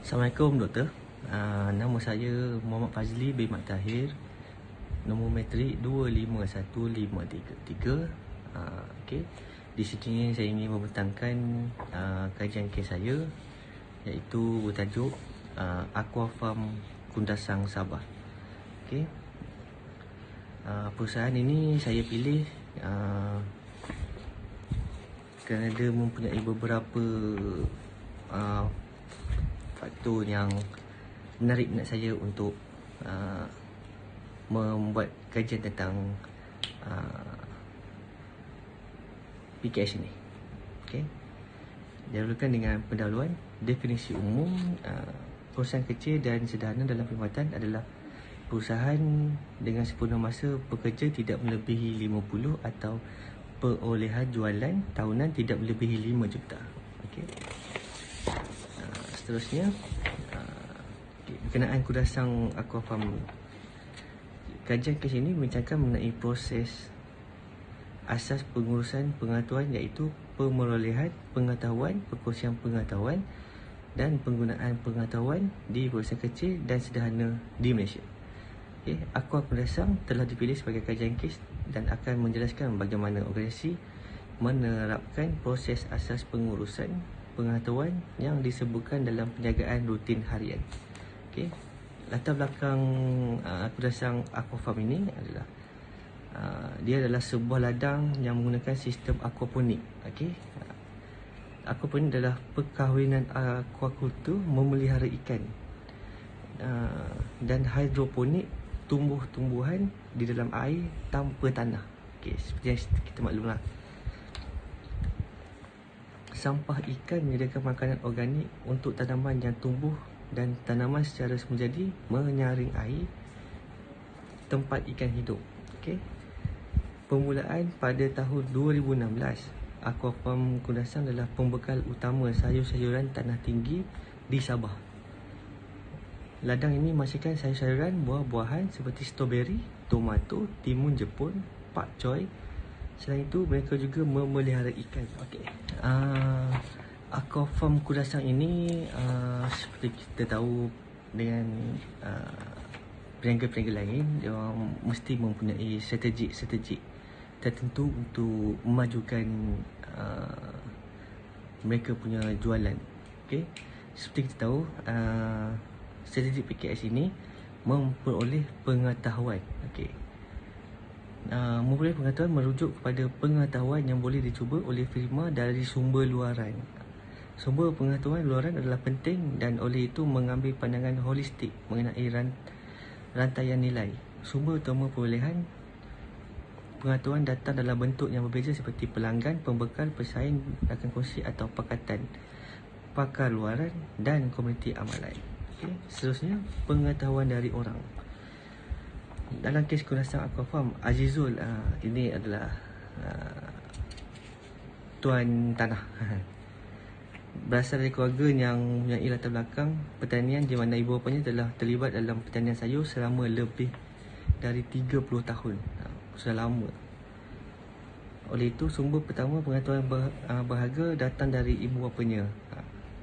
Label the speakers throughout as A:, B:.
A: Assalamualaikum doktor. Nama saya Muhammad Fazli bin Mat Tahir. Nombor matrik 251533. Okey. Di sini saya ingin membentangkan kajian kes saya, iaitu bertajuk Aqua Farm Kundasang Sabah. Okey. Perusahaan ini saya pilih kerana dia mempunyai beberapa faktor yang menarik minat saya untuk membuat kajian tentang PKS ini. Okey. Dahulukan dengan pendahuluan. Definisi umum, perusahaan kecil dan sederhana dalam perkhidmatan adalah perusahaan dengan sempurna masa pekerja tidak melebihi 50 atau perolehan jualan tahunan tidak melebihi 5 juta. Okey. Seterusnya, berkenaan Kundasang Aqua Farm. Kajian kes ini membincangkan mengenai proses asas pengurusan pengetahuan, iaitu pemerolehan pengetahuan, perkongsian pengetahuan dan penggunaan pengetahuan di perusahaan kecil dan sederhana di Malaysia. Okay. Aqua Kundasang telah dipilih sebagai kajian kes dan akan menjelaskan bagaimana organisasi menerapkan proses asas pengurusan pengetahuan yang disebutkan dalam penjagaan rutin harian. Okey. Latar belakang Kundasang Aqua Farm ini adalah dia adalah sebuah ladang yang menggunakan sistem aquaponik. Okey. Aquaponik adalah perkahwinan aquakultur memelihara ikan, dan hidroponik tumbuh-tumbuhan di dalam air tanpa tanah. Okey, seperti yang kita maklumlah. Sampah ikan menyediakan makanan organik untuk tanaman yang tumbuh, dan tanaman secara semulajadi menyaring air tempat ikan hidup. Okey. Permulaan pada tahun 2016, Aqua Farm Kundasang adalah pembekal utama sayur-sayuran tanah tinggi di Sabah. Ladang ini menghasilkan sayur-sayuran, buah-buahan seperti stroberi, tomato, timun Jepun, pakcoy. Selain itu, mereka juga memelihara ikan. Okey. Aqua Farm Kundasang ini seperti kita tahu, dengan peniaga-peniaga lain, dia orang mesti mempunyai strategi tertentu untuk memajukan mereka punya jualan. Okey. Seperti kita tahu, strategi PKS ini memperoleh pengetahuan. Okey. Memperoleh pengetahuan merujuk kepada pengetahuan yang boleh dicuba oleh firma dari sumber luaran. Sumber pengetahuan luaran adalah penting, dan oleh itu mengambil pandangan holistik mengenai rantaian nilai. Sumber utama perolehan pengetahuan datang dalam bentuk yang berbeza seperti pelanggan, pembekal, pesaing, rakan kongsi atau pakatan, pakar luaran dan komuniti amalan. Okay. Seterusnya, pengetahuan dari orang. Dalam kes Kundasang Aqua Farm, Azizul ini adalah tuan tanah. Berasal dari keluarga yang mempunyai latar belakang pertanian, di mana ibu bapanya telah terlibat dalam pertanian sayur selama lebih dari 30 tahun. Sudah lama. Oleh itu, sumber pertama pengetahuan berharga datang dari ibu bapanya.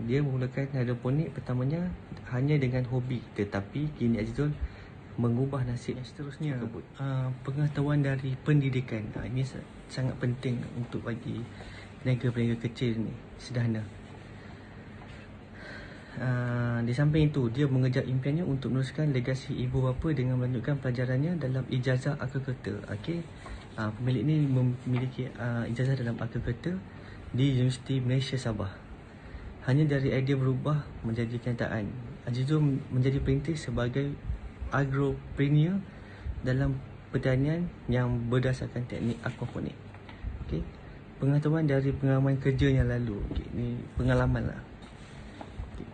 A: Dia menggunakan hidroponik pertamanya hanya dengan hobi, tetapi kini Azizul mengubah nasib. Seterusnya, pengetahuan dari pendidikan. Ini sangat penting untuk bagi peniaga-peniaga kecil ni, sederhana. Di samping itu, dia mengejar impiannya untuk meneruskan legasi ibu bapa dengan melanjutkan pelajarannya dalam ijazah agrikultur. Okey. Pemilik ini memiliki ijazah dalam agrikultur di Universiti Malaysia Sabah. Hanya dari idea berubah menjadi kenyataan. Azizul menjadi perintis sebagai agropreneur dalam pertanian yang berdasarkan teknik aquaponik. Okey. Pengetahuan dari pengalaman kerja yang lalu. Okey, ini pengalaman lah. Okay.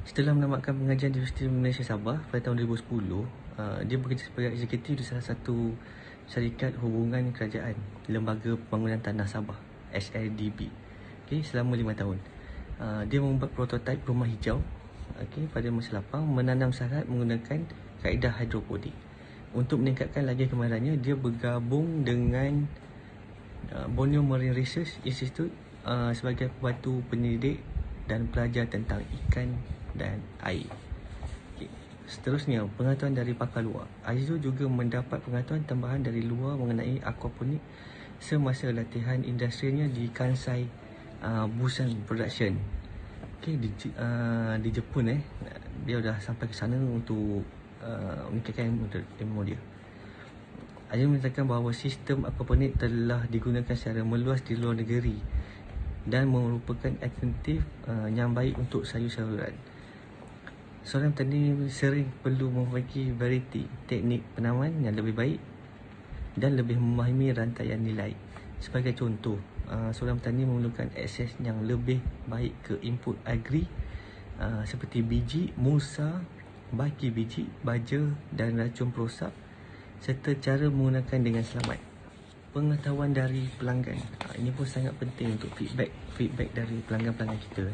A: Setelah menamatkan pengajian di Universiti Malaysia Sabah pada tahun 2010, dia bekerja sebagai eksekutif di salah satu syarikat hubungan kerajaan, Lembaga Pembangunan Tanah Sabah, SLDB. Okey, selama 5 tahun. Dia membuat prototipe rumah hijau. Okey, pada masa lapang, menanam syarat menggunakan kaedah hidroponik. Untuk meningkatkan lagi kemahirannya, dia bergabung dengan Borneo Marine Research Institute sebagai pembantu penyelidik dan belajar tentang ikan dan air. Okay. Seterusnya, pengetahuan dari pakar luar. Azizul juga mendapat pengetahuan tambahan dari luar mengenai aquaponik semasa latihan industrinya di Kansai Busan Production. Okay, di Jepun dia dah sampai ke sana untuk meningkatkan ilmu dia. Azizul menyatakan bahawa sistem aquaponik telah digunakan secara meluas di luar negeri dan merupakan alternatif yang baik untuk sayur-sayuran. Seorang petani sering perlu memiliki varieti teknik penaman yang lebih baik dan lebih memahami rantaian nilai. Sebagai contoh, seorang petani memerlukan akses yang lebih baik ke input agri seperti biji, mulsa, baki biji, baja dan racun perosak serta cara menggunakan dengan selamat. Pengetahuan dari pelanggan, ini pun sangat penting untuk feedback dari pelanggan-pelanggan kita.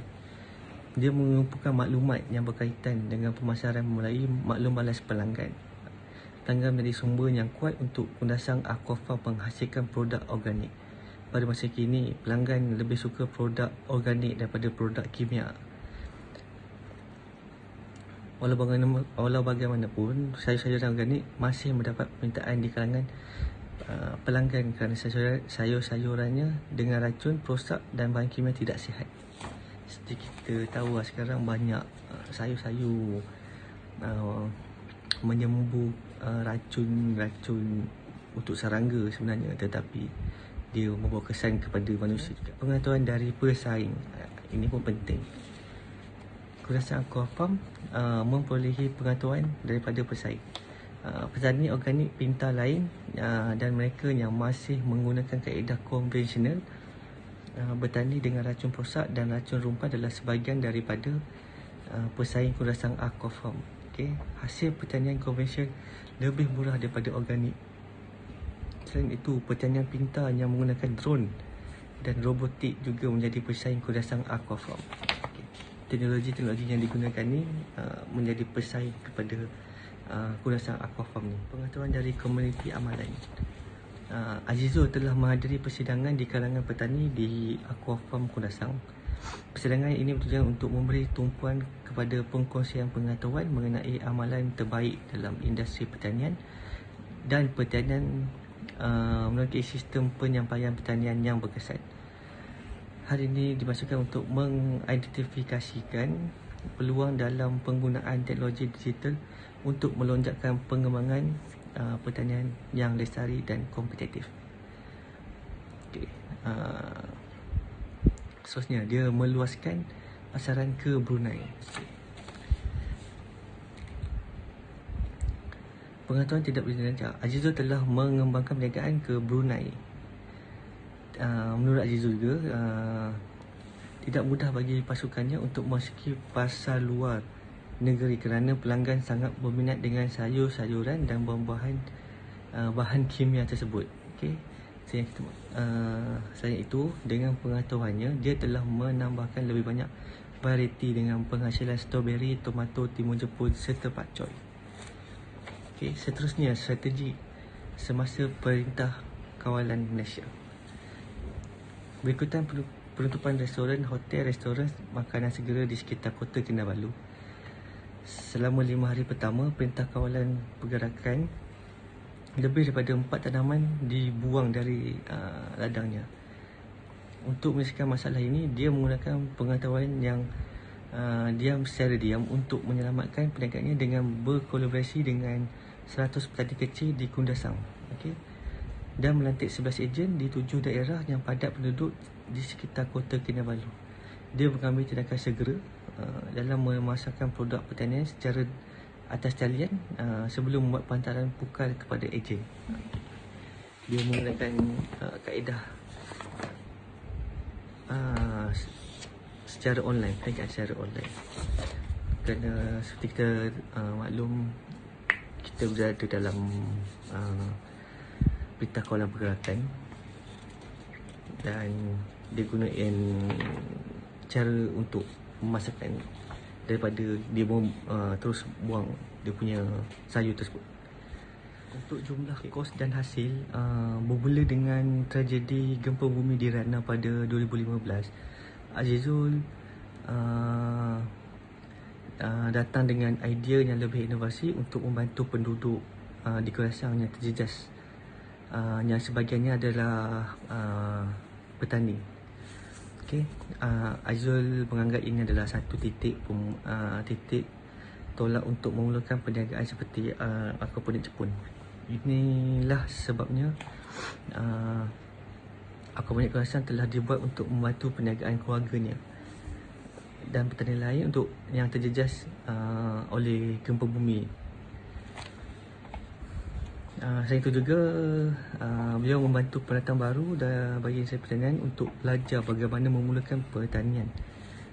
A: Dia mengumpulkan maklumat yang berkaitan dengan pemasaran melalui maklum balas pelanggan. Pelanggan menjadi sumber yang kuat untuk Kundasang Aquafarm menghasilkan produk organik. Pada masa kini, pelanggan lebih suka produk organik daripada produk kimia. Walau bagaimanapun, sayur-sayuran organik masih mendapat permintaan di kalangan pelanggan kerana sayur-sayurannya dengan racun, perosak dan bahan kimia tidak sihat. Seperti kita tahu sekarang banyak sayur-sayur menyembuh racun untuk serangga sebenarnya, tetapi dia membawa kesan kepada manusia juga. Pengetahuan dari pesaing, ini pun penting. Kundasang Aquafarm memperolehi pengetahuan daripada pesaing. Petani organik pintar lain dan mereka yang masih menggunakan kaedah konvensional bertani dengan racun perosak dan racun rumpah adalah sebahagian daripada pesaing Kundasang Aquafarm. Okay. Hasil pertanian konvensional lebih murah daripada organik. Selain itu, pertanian pintar yang menggunakan drone dan robotik juga menjadi pesaing Kundasang Aquafarm. Okay. Teknologi yang digunakan ni menjadi pesaing kepada Kundasang Aquafarm ni. Pengetahuan dari komuniti amalan. Azizul telah menghadiri persidangan di kalangan petani di Aquafarm Kundasang. Persidangan ini bertujuan untuk memberi tumpuan kepada pengkongsian pengetahuan mengenai amalan terbaik dalam industri pertanian dan pertanian melalui sistem penyampaian pertanian yang berkesan. Hari ini dimaksudkan untuk mengidentifikasikan peluang dalam penggunaan teknologi digital untuk melonjakkan pengembangan pertanian yang lestari dan kompetitif. Okay. Seterusnya, dia meluaskan pasaran ke Brunei. Pengetahuan tidak berjenjang. Azizul telah mengembangkan perniagaan ke Brunei. Menurut Azizul juga, tidak mudah bagi pasukannya untuk memasuki pasar luar negeri kerana pelanggan sangat berminat dengan sayur-sayuran dan buah-buahan bahan kimia tersebut. Okay. Selain itu, dengan pengetahuannya, dia telah menambahkan lebih banyak varieti dengan penghasilan strawberry, tomato, timun Jepun serta pakcoy. Okay. Seterusnya, strategi semasa Perintah Kawalan Malaysia. Berikutan penutupan restoran, hotel, restoran makanan segera di sekitar Kota Kinabalu. Selama 5 hari pertama Perintah Kawalan Pergerakan, lebih daripada 4 tanaman dibuang dari ladangnya. Untuk menyelesaikan masalah ini, dia menggunakan pengetahuan yang secara diam untuk menyelamatkan perniagaannya dengan berkolaborasi dengan 100 petani kecil di Kundasang. Okay. Dan melantik 11 ejen di 7 daerah yang padat penduduk di sekitar Kota Kinabalu. Dia mengambil tindakan segera dalam memasarkan produk pertanian secara atas talian sebelum membuat penghantaran pukal kepada ejen. Dia menggunakan kaedah secara online, perniagaan secara online. Kerana seperti kita maklum, kita berada dalam Perintah Kawalan Pergerakan dan dia gunakan cara untuk memasakkan daripada dia terus buang dia punya sayur tersebut. Untuk jumlah kos dan hasil, bermula dengan tragedi gempa bumi di Ratna pada 2015, Azizul datang dengan idea yang lebih inovasi untuk membantu penduduk di kawasan yang terjejas, yang sebahagiannya adalah petani. Okay. Azul menganggap ini adalah satu titik tolak untuk memulakan perniagaan seperti aquaponik Jepun. Inilah sebabnya aquaponik kawasan telah dibuat untuk membantu perniagaan keluarganya dan petani lain untuk yang terjejas oleh gempa bumi. Selain itu juga beliau membantu pendatang baru dan bagi saya pertanian untuk belajar bagaimana memulakan pertanian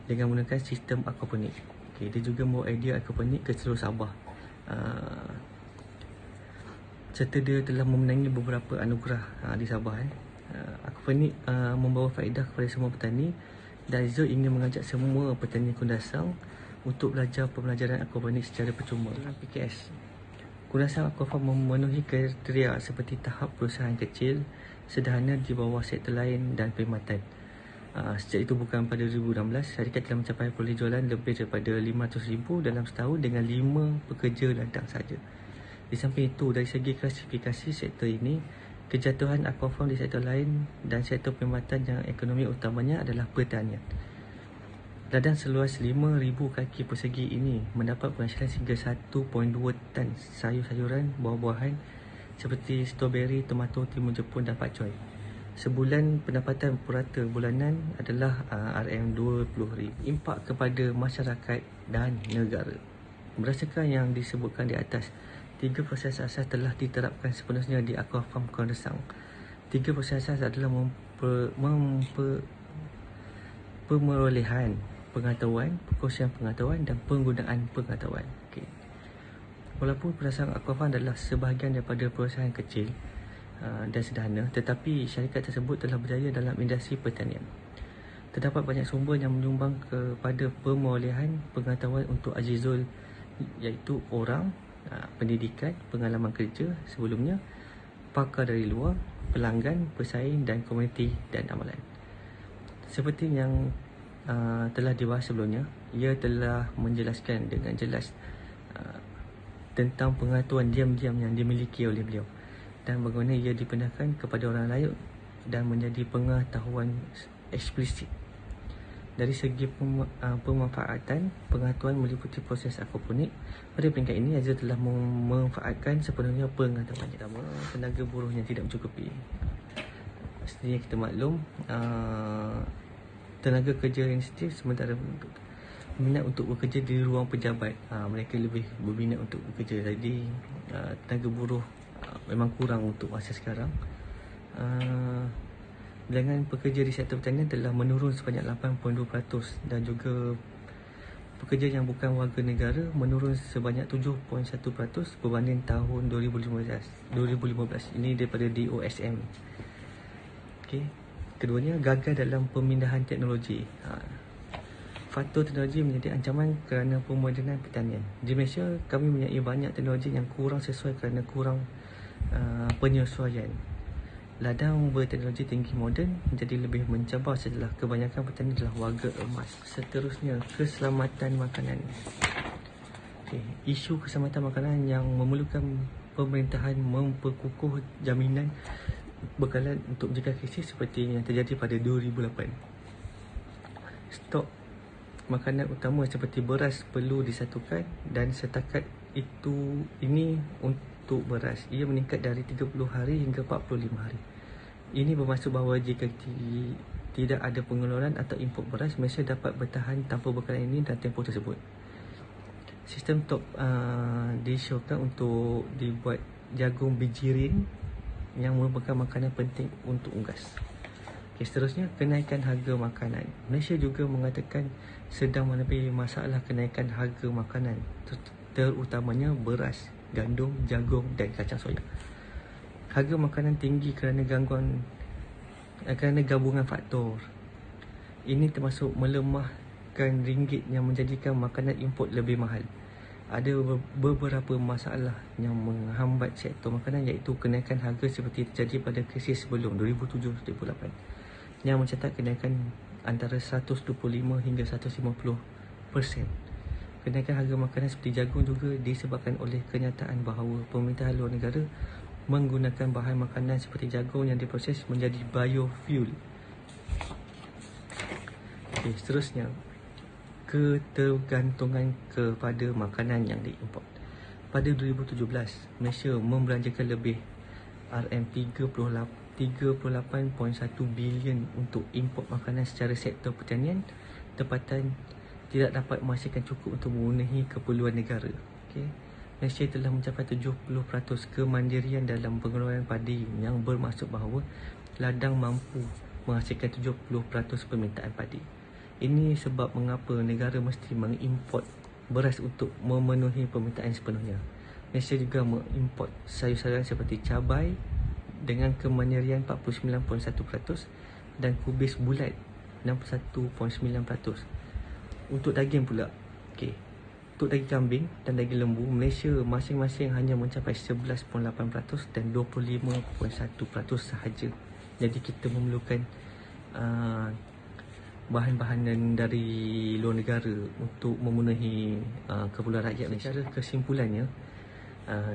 A: dengan menggunakan sistem aquaponik. Okay, dia juga membawa idea aquaponik ke seluruh Sabah. Serta dia telah memenangi beberapa anugerah di Sabah. Aquaponik membawa faedah kepada semua petani dan Zul ingin mengajak semua petani Kundasang untuk belajar pembelajaran aquaponik secara percuma. Dalam PKS, Kundasang Aquafarm memenuhi kriteria seperti tahap perusahaan kecil, sederhana di bawah sektor lain dan perkhidmatan. Sejak itu bukan pada 2016, syarikat telah mencapai jualan lebih daripada 500,000 dalam setahun dengan 5 pekerja datang saja. Di samping itu, dari segi klasifikasi sektor ini, kejatuhan Aquafarm di sektor lain dan sektor perkhidmatan yang ekonomi utamanya adalah pertanian. Ladang seluas 5,000 kaki persegi ini mendapat penghasilan hingga 1.2 tan sayur-sayuran, buah-buahan seperti stroberi, tomato, timun Jepun dan pakcoy. Sebulan pendapatan purata bulanan adalah RM20,000. Impak kepada masyarakat dan negara. Berdasarkan yang disebutkan di atas, 3 proses asas telah diterapkan sepenuhnya di Aquafarm Kundasang. 3 proses asas adalah pemerolehan pengetahuan, perkongsian pengetahuan dan penggunaan pengetahuan. Okay. Walaupun perusahaan Aquafarm adalah sebahagian daripada perusahaan kecil dan sederhana, tetapi syarikat tersebut telah berjaya dalam industri pertanian. Terdapat banyak sumber yang menyumbang kepada pemerolehan pengetahuan untuk Azizul, iaitu orang, pendidikan, pengalaman kerja sebelumnya, pakar dari luar, pelanggan, pesaing dan komuniti dan amalan. Seperti yang telah dibahas sebelumnya, ia telah menjelaskan dengan jelas tentang pengetahuan diam-diam yang dimiliki oleh beliau dan bagaimana ia dipindahkan kepada orang lain dan menjadi pengetahuan eksplisit. Dari segi pemanfaatan, pengetahuan meliputi proses aquaponik. Pada peringkat ini, Azul telah memanfaatkan sepenuhnya pengetahuan. Pertama, tenaga buruh yang tidak mencukupi. Seperti yang kita maklum, tenaga kerja yang sedikit sementara minat untuk bekerja di ruang pejabat. Mereka lebih berminat untuk bekerja. Jadi tenaga buruh memang kurang untuk masa sekarang. Bilangan pekerja di sektor pertanian telah menurun sebanyak 8.2% dan juga pekerja yang bukan warga negara menurun sebanyak 7.1% berbanding tahun 2015. Ini daripada DOSM. Okay. Keduanya, gagal dalam pemindahan teknologi. Faktor teknologi menjadi ancaman kerana pemodenan pertanian. Di Malaysia, kami mempunyai banyak teknologi yang kurang sesuai kerana kurang penyesuaian. Ladang berteknologi tinggi moden menjadi lebih mencabar setelah kebanyakan petani adalah warga emas. Seterusnya, keselamatan makanan. Okay. Isu keselamatan makanan yang memerlukan pemerintahan memperkukuh jaminan bekalan untuk menjaga krisis seperti yang terjadi pada 2008. Stok makanan utama seperti beras perlu disatukan dan setakat ini untuk beras ia meningkat dari 30 hari hingga 45 hari. Ini bermaksud bahawa jika tidak ada pengeluaran atau import beras, Malaysia dapat bertahan tanpa bekalan ini dan tempoh tersebut. Sistem top disyorkan untuk dibuat jagung bijirin yang merupakan makanan penting untuk unggas. Okay, seterusnya, kenaikan harga makanan. Malaysia juga mengatakan sedang menghadapi masalah kenaikan harga makanan, terutamanya beras, gandum, jagung dan kacang soya. Harga makanan tinggi kerana gabungan faktor. Ini termasuk melemahkan ringgit yang menjadikan makanan import lebih mahal. Ada beberapa masalah yang menghambat sektor makanan, iaitu kenaikan harga seperti terjadi pada krisis sebelum 2007-2008 yang mencatat kenaikan antara 125 hingga 150%. Kenaikan harga makanan seperti jagung juga disebabkan oleh kenyataan bahawa pemerintahan luar negara menggunakan bahan makanan seperti jagung yang diproses menjadi biofuel. Okey, seterusnya, ketergantungan kepada makanan yang diimport. Pada 2017, Malaysia membelanjakan lebih RM38.1 bilion untuk import makanan secara sektor pertanian tempatan tidak dapat menghasilkan cukup untuk memenuhi keperluan negara. Okay. Malaysia telah mencapai 70% kemandirian dalam pengeluaran padi, yang bermaksud bahawa ladang mampu menghasilkan 70% permintaan padi. Ini sebab mengapa negara mesti mengimport beras untuk memenuhi permintaan sepenuhnya. Malaysia juga mengimport sayur-sayuran seperti cabai dengan kemandirian 49.1% dan kubis bulat 61.9%. Untuk daging pula, okey, untuk daging kambing dan daging lembu, Malaysia masing-masing hanya mencapai 11.8% dan 25.1% sahaja. Jadi kita memerlukan bahan-bahan dari luar negara untuk memenuhi keperluan rakyat Malaysia. Secara kesimpulannya,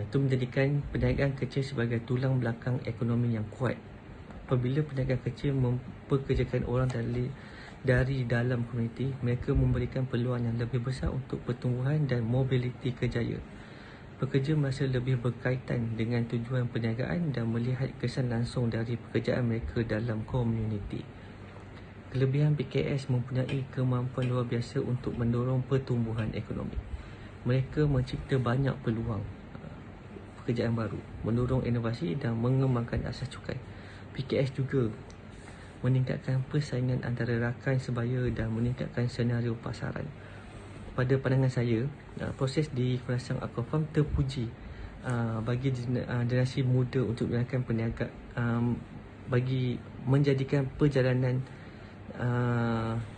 A: itu menjadikan perniagaan kecil sebagai tulang belakang ekonomi yang kuat. Apabila perniagaan kecil mempekerjakan orang dari dalam komuniti, mereka memberikan peluang yang lebih besar untuk pertumbuhan dan mobiliti kerjaya. Pekerja merasa lebih berkaitan dengan tujuan perniagaan dan melihat kesan langsung dari pekerjaan mereka dalam komuniti. Kelebihan PKS mempunyai kemampuan luar biasa untuk mendorong pertumbuhan ekonomi. Mereka mencipta banyak peluang pekerjaan baru, mendorong inovasi dan mengembangkan asas cukai. PKS juga meningkatkan persaingan antara rakan sebaya dan meningkatkan senario pasaran. Pada pandangan saya, proses di Kurasang Aquafarm terpuji bagi generasi muda untuk melakukan perniagaan, bagi menjadikan perjalanan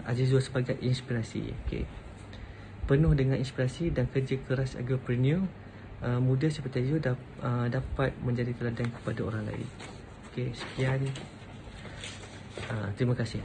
A: Azizul sebagai inspirasi. Okay. Penuh dengan inspirasi dan kerja keras agripreneur, muda seperti Azizul dapat menjadi teladan kepada orang lain. Okay, sekian. Terima kasih.